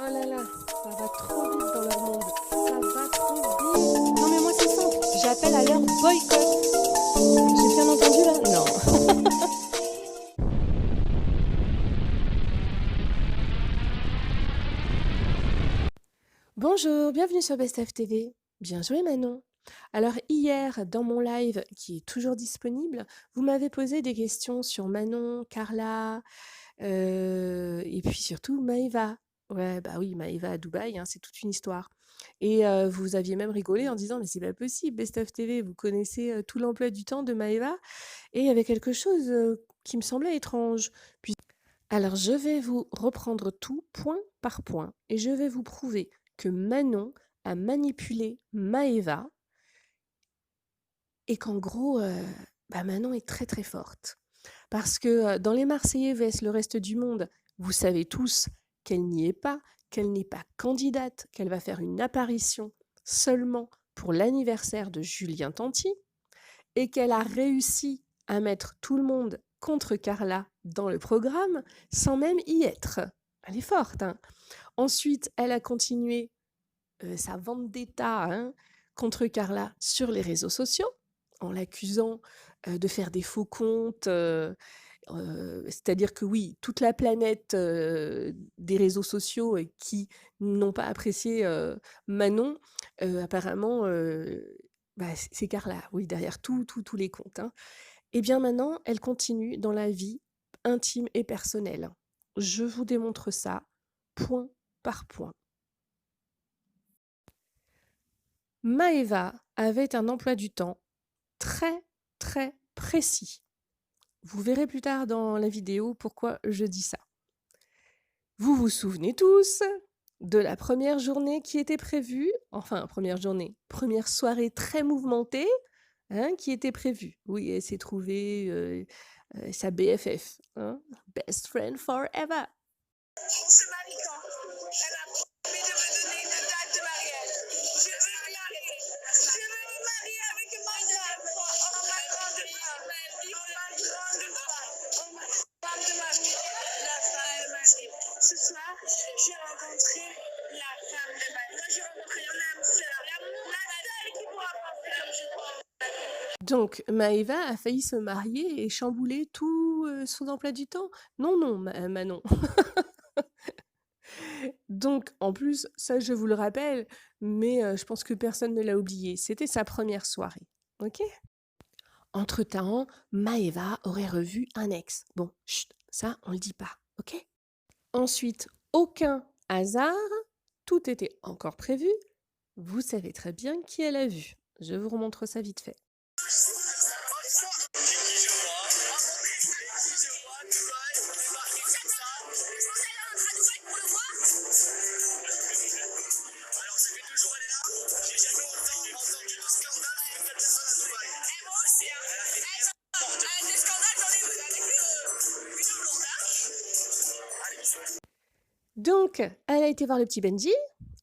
Oh là là, ça va trop vite dans leur monde. Ça va trop vite. Non mais moi c'est simple, j'appelle à leur boycott. J'ai bien entendu là? Non. Bonjour, bienvenue sur Best of TV. Bien joué Manon. Alors hier, dans mon live, qui est toujours disponible, vous m'avez posé des questions sur Manon, Carla, et puis surtout Maëva. Ouais, bah oui, Maëva à Dubaï, hein, c'est toute une histoire. Et vous aviez même rigolé en disant, mais c'est pas possible, Best of TV, vous connaissez tout l'emploi du temps de Maëva. Et il y avait quelque chose qui me semblait étrange. Alors, je vais vous reprendre tout point par point et je vais vous prouver que Manon a manipulé Maëva et qu'en gros, Manon est très très forte. Parce que dans les Marseillais vs le reste du monde, vous savez tous qu'elle n'y est pas, qu'elle n'est pas candidate, qu'elle va faire une apparition seulement pour l'anniversaire de Julien Tanti et qu'elle a réussi à mettre tout le monde contre Carla dans le programme sans même y être. Elle est forte, hein. Ensuite, elle a continué sa vendetta, hein, contre Carla sur les réseaux sociaux en l'accusant de faire des faux comptes. C'est-à-dire que oui, toute la planète des réseaux sociaux qui n'ont pas apprécié Manon, apparemment, c'est Carla, oui, derrière tous les comptes, hein. Et bien maintenant, elle continue dans la vie intime et personnelle. Je vous démontre ça point par point. Maëva avait un emploi du temps très très précis. Vous verrez plus tard dans la vidéo pourquoi je dis ça. Vous vous souvenez tous de la première journée qui était prévue, enfin première journée, première soirée très mouvementée, hein, qui était prévue. Oui, elle s'est trouvée sa BFF, hein, best friend forever. On se marie quand? Elle m'a promis de me donner une date de mariage. Je veux me marier. Je veux me marier avec ma femme. Oh ma grande femme. Oh ma grande femme. Oh ma femme de ma vie. La femme de ma vie. Ce soir, j'ai rencontré la femme de ma vie. Moi, j'ai rencontré l'âme sœur. La seule qui pourra penser comme je pense. Donc, Maëva a failli se marier et chambouler tout son emploi du temps. Non, non, Manon. Donc, en plus, ça, je vous le rappelle, mais je pense que personne ne l'a oublié. C'était sa première soirée. Ok? Entre-temps, Maëva aurait revu un ex. Bon, chut, ça, on le dit pas. Ok? Ensuite, aucun hasard, tout était encore prévu. Vous savez très bien qui elle a vu. Je vous remontre ça vite fait. Donc, elle a été voir le petit Benji.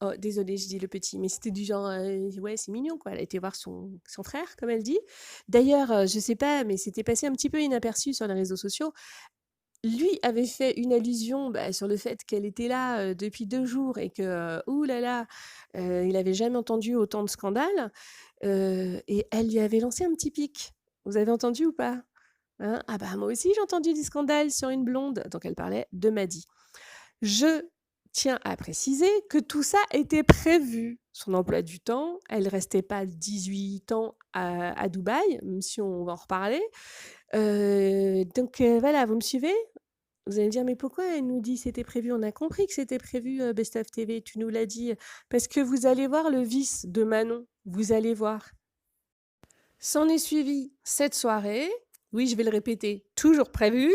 Oh, désolée, je dis le petit, mais c'était du genre, ouais, c'est mignon, quoi. Elle a été voir son frère, comme elle dit. D'ailleurs, je sais pas, mais c'était passé un petit peu inaperçu sur les réseaux sociaux. Lui avait fait une allusion sur le fait qu'elle était là depuis 2 jours et que, ouh là là, il avait jamais entendu autant de scandales. Et elle lui avait lancé un petit pic. Vous avez entendu ou pas? Hein? Ah bah moi aussi j'ai entendu des scandales sur une blonde. Donc elle parlait de Maddy. Je tiens à préciser que tout ça était prévu. Son emploi du temps, elle restait pas 18 ans à Dubaï, même si on va en reparler. Donc voilà, vous me suivez? Vous allez me dire: «Mais pourquoi elle nous dit c'était prévu?» On a compris que c'était prévu, Best of TV, tu nous l'as dit. Parce que vous allez voir le vice de Manon, vous allez voir. S'en est suivi cette soirée, oui, je vais le répéter, toujours prévu.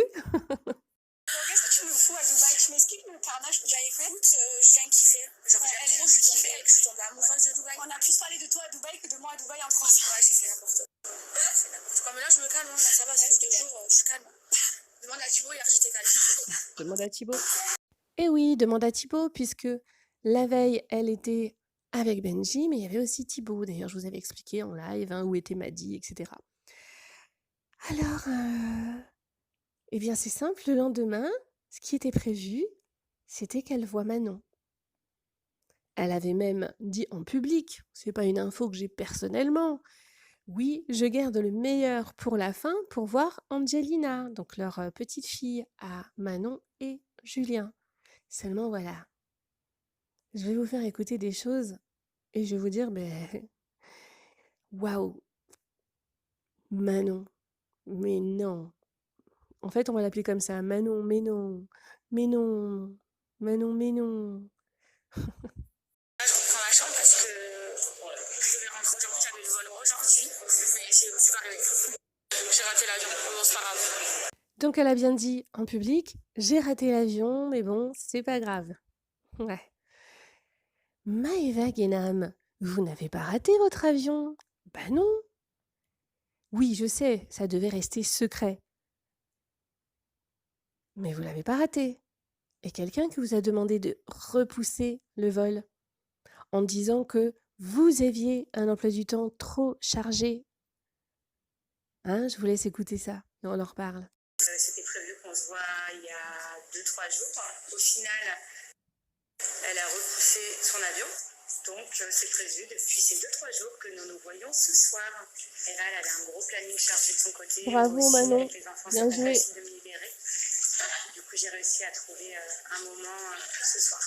Qu'est-ce que tu me fous à Dubaï? Tu m'expliques le carnage que j'avais fait? Écoute, je viens de kiffer. Genre, j'ai trop kiffé et que je suis tombée amoureuse de Dubaï. On a plus parlé de toi à Dubaï que de moi à Dubaï en 3 ans. Ouais, j'ai fait n'importe quoi. C'est n'importe quoi. Mais là, je me calme, hein. Là, ça va, ça fait 2 jours, je suis calme. Demande à Thibaut, hier, j'étais calme. Demande à Thibaut. Eh oui, demande à Thibaut, puisque la veille, elle était avec Benji, mais il y avait aussi Thibaut. D'ailleurs, je vous avais expliqué en live où était Maddy, etc. Alors, eh bien, c'est simple, le lendemain, ce qui était prévu, c'était qu'elle voit Manon. Elle avait même dit en public, c'est pas une info que j'ai personnellement, oui, je garde le meilleur pour la fin pour voir Angelina, donc leur petite fille à Manon et Julien. Seulement voilà, je vais vous faire écouter des choses et je vais vous dire, ben, waouh, Manon, mais non. En fait, on va l'appeler comme ça, Manon, mais non, mais non, Manon, mais non. Là, je reprends ma chambre parce que je devais rentrer aujourd'hui, j'avais le vol aujourd'hui, mais je suis pas arrivée. J'ai raté l'avion, bon, c'est pas grave. Donc elle a bien dit en public, j'ai raté l'avion, mais bon, c'est pas grave. Ouais. Maëva Guénam, vous n'avez pas raté votre avion? Bah non. Oui, je sais, ça devait rester secret. Mais vous l'avez pas raté. Et quelqu'un qui vous a demandé de repousser le vol en disant que vous aviez un emploi du temps trop chargé. Hein, je vous laisse écouter ça et on en reparle. C'était prévu qu'on se voit il y a 2-3 jours. Au final, elle a repoussé son avion. Donc, c'est prévu depuis ces 2-3 jours que nous nous voyons ce soir. Et là, elle avait un gros planning chargé de son côté. Moi Bravo aussi, Manon, avec les enfants, c'est bien pas joué. facile de me libérer. Du coup, j'ai réussi à trouver un moment ce soir.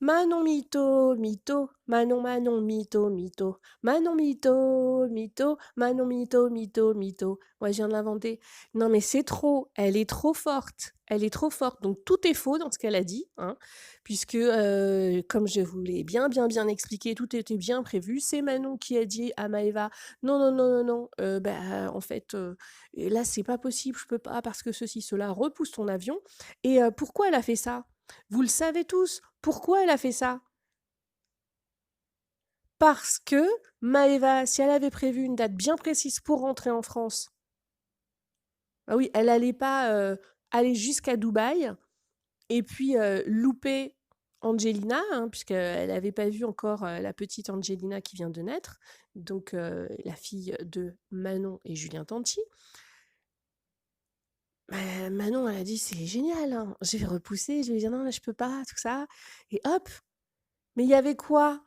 Manon mytho, mytho, Manon Manon mytho, mytho, Manon mytho, mytho, Manon mytho, mytho, mytho. Ouais, je viens de l'inventer. Non mais c'est trop, elle est trop forte, elle est trop forte. Donc tout est faux dans ce qu'elle a dit, hein, puisque comme je vous l'ai bien expliqué, tout était bien prévu. C'est Manon qui a dit à Maëva, non non non non non, bah en fait là c'est pas possible, je peux pas parce que ceci cela, repousse ton avion. Et pourquoi elle a fait ça? Vous le savez tous. Pourquoi elle a fait ça? Parce que Maëva, si elle avait prévu une date bien précise pour rentrer en France, ah oui, elle n'allait pas aller jusqu'à Dubaï et puis louper Angelina, hein, puisqu'elle n'avait pas vu encore la petite Angelina qui vient de naître, donc la fille de Manon et Julien Tanti. Manon, elle a dit c'est génial, hein. Je vais repousser, je vais dire non, là, je peux pas, tout ça. Et hop, mais il y avait quoi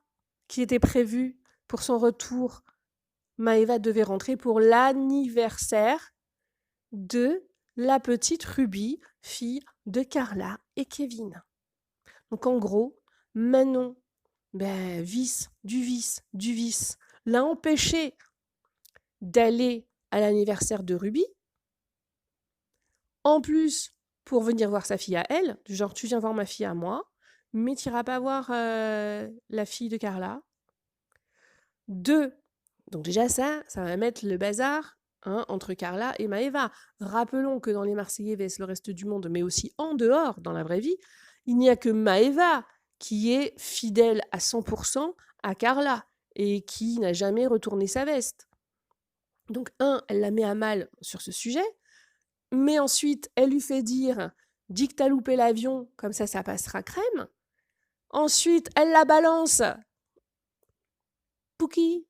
qui était prévu pour son retour? Maëva devait rentrer pour l'anniversaire de la petite Ruby, fille de Carla et Kevin. Donc en gros, Manon, ben, vice, l'a empêché d'aller à l'anniversaire de Ruby. En plus, pour venir voir sa fille à elle, du genre tu viens voir ma fille à moi, mais tu n'iras pas voir la fille de Carla. 2. Donc déjà ça va mettre le bazar, hein, entre Carla et Maëva. Rappelons que dans Les Marseillais vs le reste du monde, mais aussi en dehors, dans la vraie vie, il n'y a que Maëva qui est fidèle à 100% à Carla et qui n'a jamais retourné sa veste. Donc elle la met à mal sur ce sujet, mais ensuite elle lui fait dire « dis que t'as loupé l'avion, comme ça passera crème ». Ensuite elle la balance « Pouki,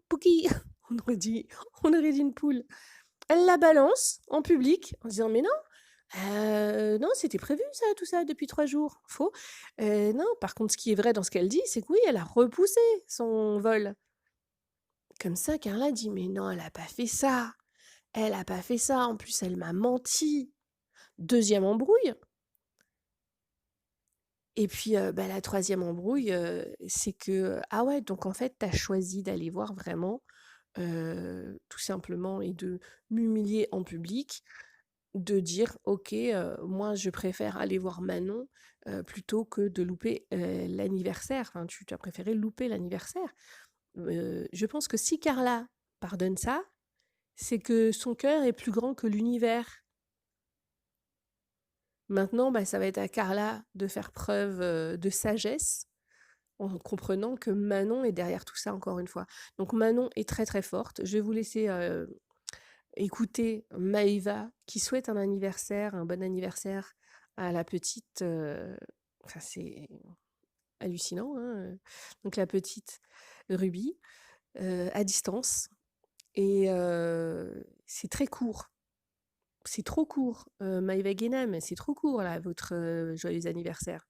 Pouki !» on aurait dit une poule. Elle la balance en public en disant mais non, non c'était prévu ça, tout ça depuis 3 jours. Faux. Non, par contre ce qui est vrai dans ce qu'elle dit, c'est que oui, elle a repoussé son vol. Comme ça, Carla dit mais non, elle a pas fait ça. Elle a pas fait ça. En plus, elle m'a menti. Deuxième embrouille. Et puis la troisième embrouille, c'est que ah ouais, donc en fait, tu as choisi d'aller voir vraiment tout simplement et de m'humilier en public, de dire ok, moi je préfère aller voir Manon plutôt que de louper l'anniversaire. Enfin, tu as préféré louper l'anniversaire. Je pense que si Carla pardonne ça, c'est que son cœur est plus grand que l'univers. Maintenant, ça va être à Carla de faire preuve de sagesse en comprenant que Manon est derrière tout ça encore une fois. Donc Manon est très très forte. Je vais vous laisser écouter Maëva qui souhaite un bon anniversaire à la petite. Enfin, c'est hallucinant, hein. Donc la petite Ruby à distance. Et c'est très court. C'est trop court. Maëva Guénam, c'est trop court là, votre joyeux anniversaire.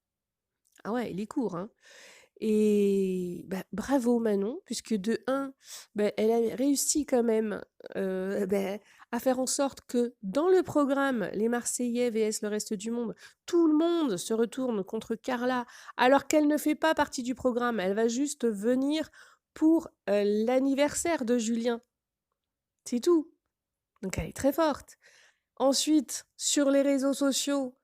Ah ouais, il est court, hein. Et bah, bravo Manon, puisque de un, bah, elle a réussi quand même bah, à faire en sorte que dans le programme Les Marseillais vs le reste du monde, tout le monde se retourne contre Carla, alors qu'elle ne fait pas partie du programme. Elle va juste venir pour l'anniversaire de Julien. C'est tout. Donc elle est très forte. Ensuite, sur les réseaux sociaux,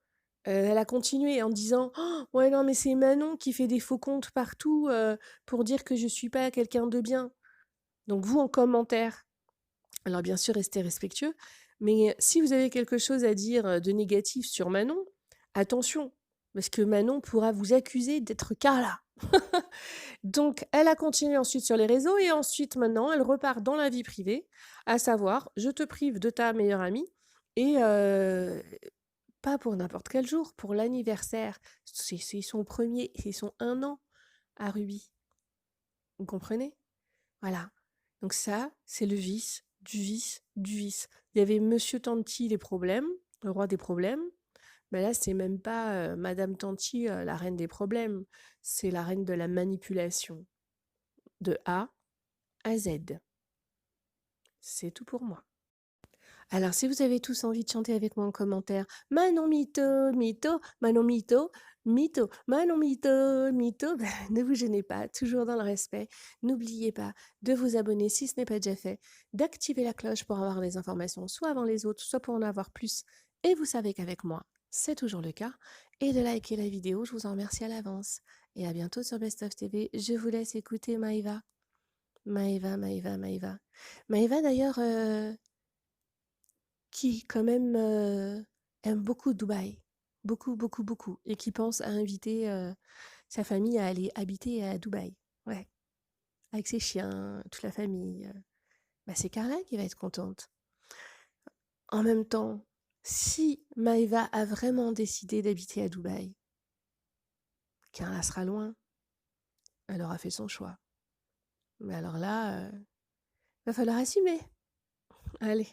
elle a continué en disant: «Oh, ouais, non, mais c'est Manon qui fait des faux comptes partout, pour dire que je suis pas quelqu'un de bien». Donc vous, en commentaire, alors bien sûr, restez respectueux, mais si vous avez quelque chose à dire, de négatif sur Manon, attention, parce que Manon pourra vous accuser d'être Carla. Donc elle a continué ensuite sur les réseaux et ensuite maintenant elle repart dans la vie privée, à savoir: «Je te prive de ta meilleure amie» et pas pour n'importe quel jour, pour l'anniversaire. C'est son premier, c'est son 1 an à Ruby. Vous comprenez? Voilà. Donc ça, c'est le vice, du vice, du vice. Il y avait Monsieur Tanti, les problèmes, le roi des problèmes. Mais là, c'est même pas Madame Tanti, la reine des problèmes. C'est la reine de la manipulation. De A à Z. C'est tout pour moi. Alors, si vous avez tous envie de chanter avec moi en commentaire, Manon Mytho, Mytho, Manon Mytho, Mytho, Manon Mytho, Mytho, ben, ne vous gênez pas, toujours dans le respect. N'oubliez pas de vous abonner si ce n'est pas déjà fait, d'activer la cloche pour avoir les informations soit avant les autres, soit pour en avoir plus. Et vous savez qu'avec moi, c'est toujours le cas. Et de liker la vidéo, je vous en remercie à l'avance. Et à bientôt sur Best of TV. Je vous laisse écouter Maïva. Maïva, Maïva, Maïva. Maïva d'ailleurs, qui quand même aime beaucoup Dubaï. Beaucoup, beaucoup, beaucoup. Et qui pense à inviter sa famille à aller habiter à Dubaï. Ouais. Avec ses chiens, toute la famille. Bah, c'est Carla qui va être contente. En même temps, si Maëva a vraiment décidé d'habiter à Dubaï, Carla sera loin. Elle aura fait son choix. Mais alors là, va falloir assumer. Allez,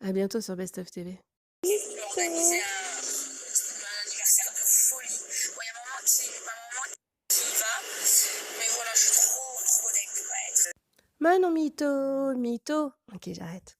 à bientôt sur Best of TV. Organiser un anniversaire de folie. Bon, il y a ma maman qui y va, mais voilà, je suis trop deg de pas être. Manon mytho, mytho. Ok, j'arrête.